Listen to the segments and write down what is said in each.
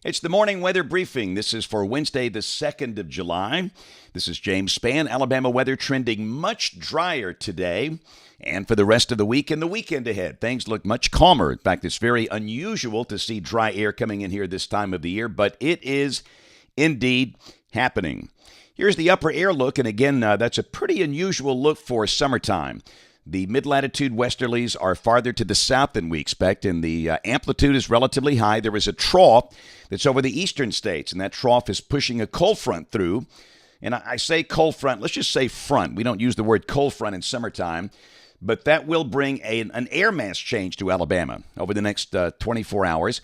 It's the morning weather briefing. This is for Wednesday, the 2nd of July. This is James Spann. Alabama weather trending much drier today. And for the rest of the week and the weekend ahead, things look much calmer. In fact, it's very unusual to see dry air coming in here this time of the year, but it is indeed happening. Here's the upper air look, and again, that's a pretty unusual look for summertime. The mid-latitude westerlies are farther to the south than we expect, and the amplitude is relatively high. There is a trough that's over the eastern states, and that trough is pushing a cold front through. And I say cold front, let's just say front. We don't use the word cold front in summertime, but that will bring an air mass change to Alabama over the next 24 hours.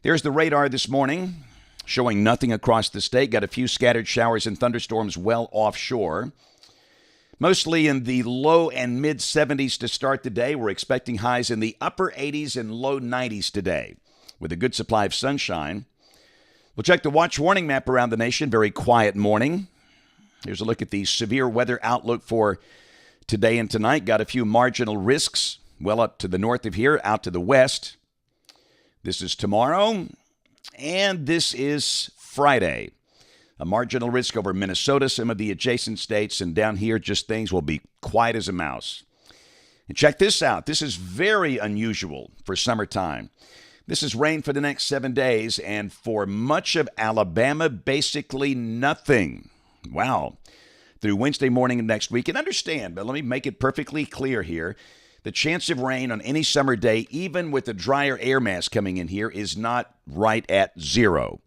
There's the radar this morning, showing nothing across the state. Got a few scattered showers and thunderstorms well offshore. Mostly in the low and mid 70s to start the day. We're expecting highs in the upper 80s and low 90s today with a good supply of sunshine. We'll check the watch warning map around the nation. Very quiet morning. Here's a look at the severe weather outlook for today and tonight. Got a few marginal risks well up to the north of here, out to the west. This is tomorrow, and this is Friday. A marginal risk over Minnesota, some of the adjacent states, and down here, just things will be quiet as a mouse. And check this out. This is very unusual for summertime. This is rain for the next 7 days, and for much of Alabama, basically nothing. Wow. Through Wednesday morning of next week. And understand, but let me make it perfectly clear here, the chance of rain on any summer day, even with a drier air mass coming in here, is not right at zero.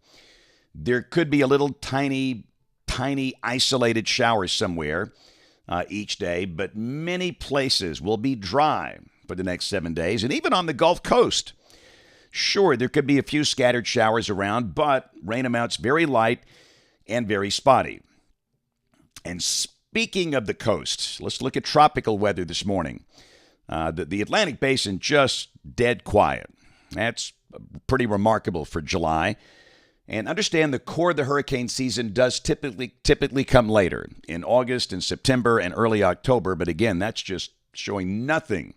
There could be a little tiny isolated shower somewhere each day, but many places will be dry for the next 7 days, and even on the Gulf Coast. Sure, there could be a few scattered showers around, but rain amounts very light and very spotty. And speaking of the coast, let's look at tropical weather this morning. The Atlantic Basin just dead quiet. That's pretty remarkable for July. And understand the core of the hurricane season does typically come later, in August and September and early October. But again, that's just showing nothing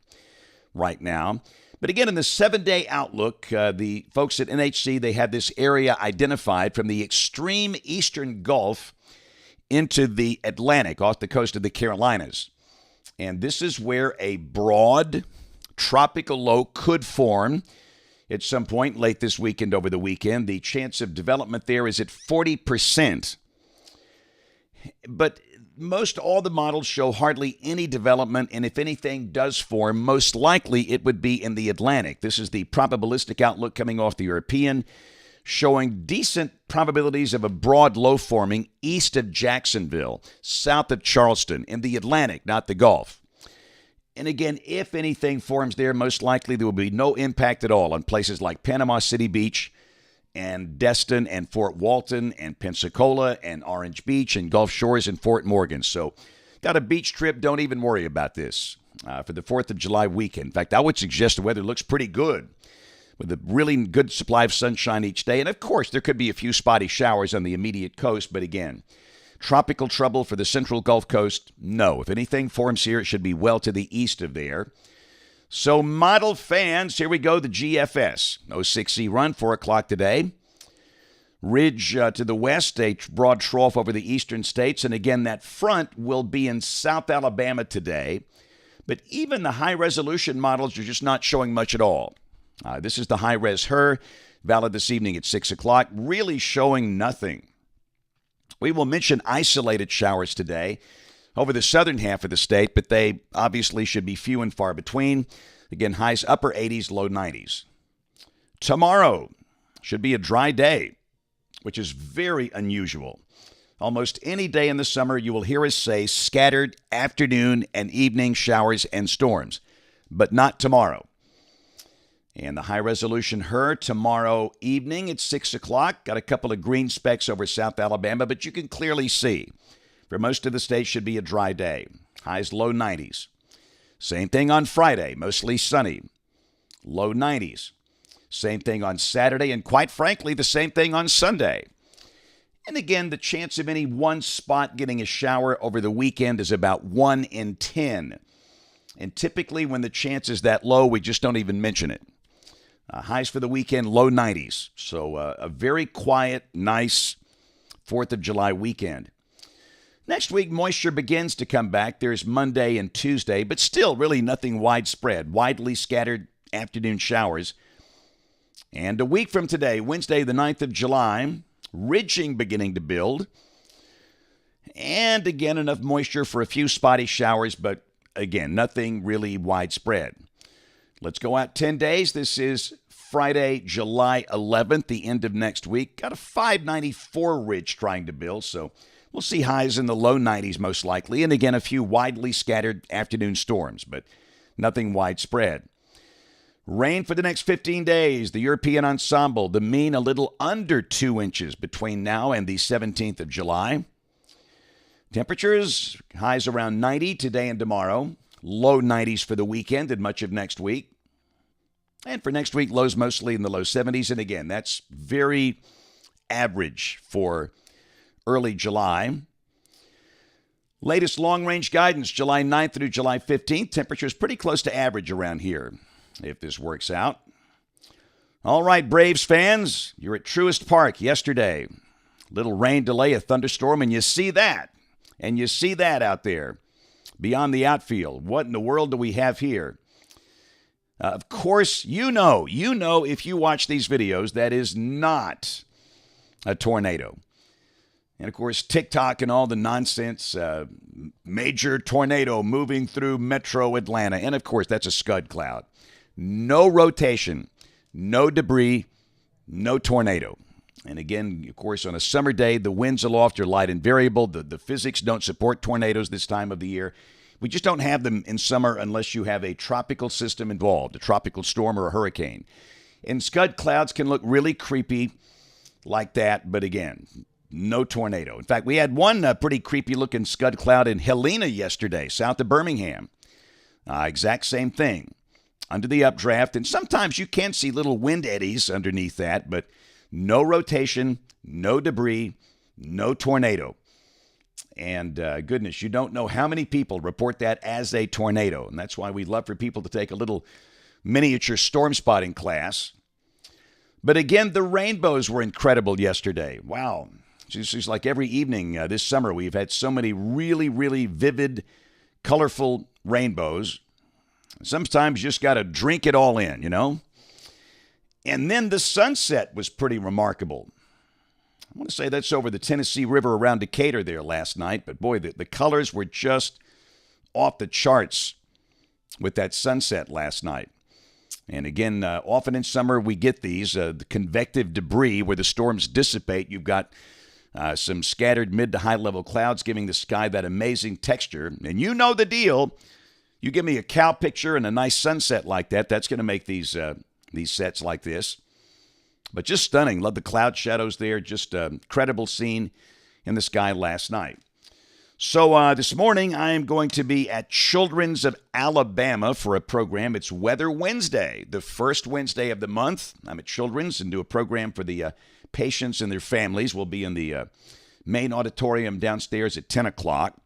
right now. But again, in the 7-day outlook, the folks at NHC, they had this area identified from the extreme eastern Gulf into the Atlantic, off the coast of the Carolinas. And this is where a broad tropical low could form at some point late this weekend, over the weekend. The chance of development there is at 40%. But most all the models show hardly any development, and if anything does form, most likely it would be in the Atlantic. This is the probabilistic outlook coming off the European, showing decent probabilities of a broad low forming east of Jacksonville, south of Charleston, in the Atlantic, not the Gulf. And again, if anything forms there, most likely there will be no impact at all on places like Panama City Beach and Destin and Fort Walton and Pensacola and Orange Beach and Gulf Shores and Fort Morgan. So got a beach trip, don't even worry about this for the 4th of July weekend. In fact, I would suggest the weather looks pretty good with a really good supply of sunshine each day. And of course, there could be a few spotty showers on the immediate coast, but again, tropical trouble for the central Gulf Coast? No. If anything forms here, it should be well to the east of there. So model fans, here we go, the GFS. 06C run, 4 o'clock today. Ridge to the west, a broad trough over the eastern states. And again, that front will be in South Alabama today. But even the high-resolution models are just not showing much at all. This is the high-res HER, valid this evening at 6 o'clock, really showing nothing. We will mention isolated showers today over the southern half of the state, but they obviously should be few and far between. Again, highs upper 80s, low 90s. Tomorrow should be a dry day, which is very unusual. Almost any day in the summer, you will hear us say scattered afternoon and evening showers and storms, but not tomorrow. And the high-resolution HER tomorrow evening at 6 o'clock. Got a couple of green specks over South Alabama, but you can clearly see for most of the state should be a dry day. Highs low 90s. Same thing on Friday, mostly sunny. Low 90s. Same thing on Saturday, and quite frankly, the same thing on Sunday. And again, the chance of any one spot getting a shower over the weekend is about 1 in 10. And typically when the chance is that low, we just don't even mention it. Highs for the weekend, low 90s. So a very quiet, nice 4th of July weekend. Next week, moisture begins to come back. There's Monday and Tuesday, but still really nothing widespread. Widely scattered afternoon showers. And a week from today, Wednesday, the 9th of July, ridging beginning to build. And again, enough moisture for a few spotty showers, but again, nothing really widespread. Let's go out 10 days. This is Friday, July 11th, the end of next week. Got a 594 ridge trying to build, so we'll see highs in the low 90s most likely. And again, a few widely scattered afternoon storms, but nothing widespread. Rain for the next 15 days. The European ensemble, the mean a little under 2 inches between now and the 17th of July. Temperatures, highs around 90 today and tomorrow. Low 90s for the weekend and much of next week. And for next week, lows mostly in the low 70s. And again, that's very average for early July. Latest long-range guidance, July 9th through July 15th. Temperatures pretty close to average around here, if this works out. All right, Braves fans, you're at Truist Park yesterday. Little rain delay, a thunderstorm, and you see that. And you see that out there beyond the outfield. What in the world do we have here? Of course, you know if you watch these videos, that is not a tornado. And, of course, TikTok and all the nonsense, major tornado moving through metro Atlanta. And, of course, that's a scud cloud. No rotation, no debris, no tornado. And, again, of course, on a summer day, the winds aloft are light and variable. The physics don't support tornadoes this time of the year. We just don't have them in summer unless you have a tropical system involved, a tropical storm or a hurricane. And scud clouds can look really creepy like that, but again, no tornado. In fact, we had one pretty creepy-looking scud cloud in Helena yesterday, south of Birmingham. Exact same thing. Under the updraft, and sometimes you can see little wind eddies underneath that, but no rotation, no debris, no tornado. And goodness, you don't know how many people report that as a tornado. And that's why we'd love for people to take a little miniature storm spotting class. But again, the rainbows were incredible yesterday. Wow. It's just like every evening this summer, we've had so many really, really vivid, colorful rainbows. Sometimes you just got to drink it all in, you know. And then the sunset was pretty remarkable. I want to say that's over the Tennessee River around Decatur there last night. But boy, the colors were just off the charts with that sunset last night. And again, often in summer we get these, the convective debris where the storms dissipate. You've got some scattered mid to high level clouds giving the sky that amazing texture. And you know the deal. You give me a cow picture and a nice sunset like that, that's going to make these sets like this. But just stunning. Love the cloud shadows there. Just a credible scene in the sky last night. So this morning, I am going to be at Children's of Alabama for a program. It's Weather Wednesday, the first Wednesday of the month. I'm at Children's and do a program for the patients and their families. We'll be in the main auditorium downstairs at 10 o'clock.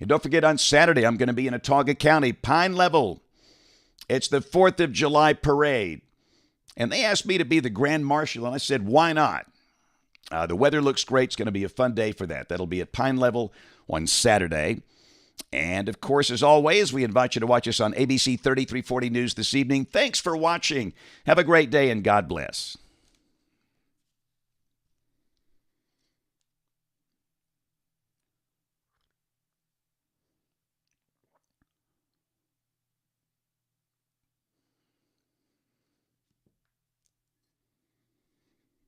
And don't forget, on Saturday, I'm going to be in Autauga County, Pine Level. It's the 4th of July parade. And they asked me to be the Grand Marshal, and I said, why not? The weather looks great. It's going to be a fun day for that. That'll be at Pine Level on Saturday. And, of course, as always, we invite you to watch us on ABC 3340 News this evening. Thanks for watching. Have a great day, and God bless.